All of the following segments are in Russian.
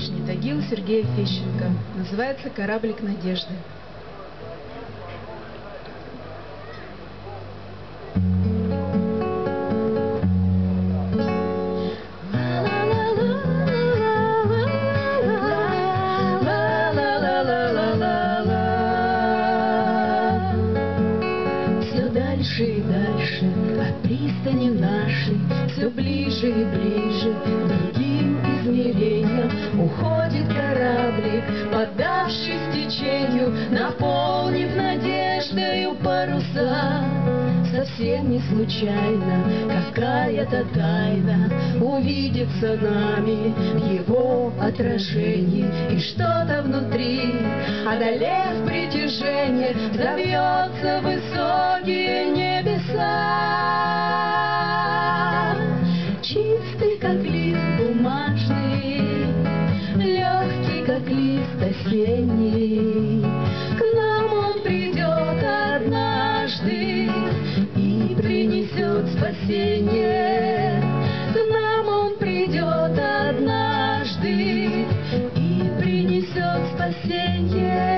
Нижний Тагил Сергея Фещенко. Называется «Кораблик надежды». Все дальше и дальше от пристани нашей, все ближе и ближе к другим измерениям уходит кораблик, поддавшись течению, наполнив надеждою паруса. Совсем не случайно какая-то тайна увидится нами в его отражении, и что-то внутри, одолев притяжение, взовьется в высокие небеса. Чистый, как лист бумажный, легкий, как лист осенний, к нам он придет однажды и принесет спасение. К нам он придет однажды и принесет спасение.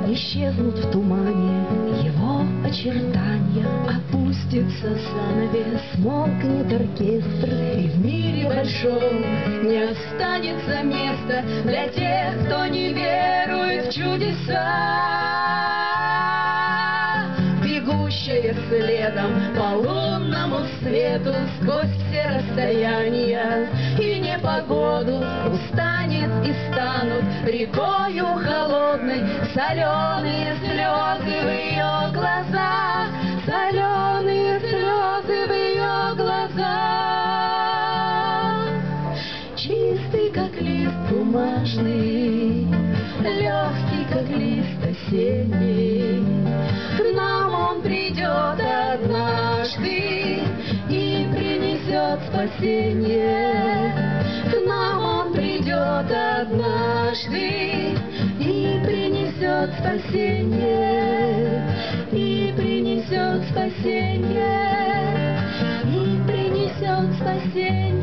Исчезнут в тумане его очертания, опустится занавес, смолкнет оркестр, и в мире большом не останется места для тех, кто не верует в чудеса. Бегущая следом по лунному свету сквозь все расстояния и непогоду устанет и станут рекою холодной соленые слезы в ее глазах, соленые слезы в ее глазах. Чистый, как лист бумажный, легкий, как лист осенний, к нам он придет однажды и принесет спасение. К нам он придет однажды и принесет спасение, и принесет спасение, и принесет спасение.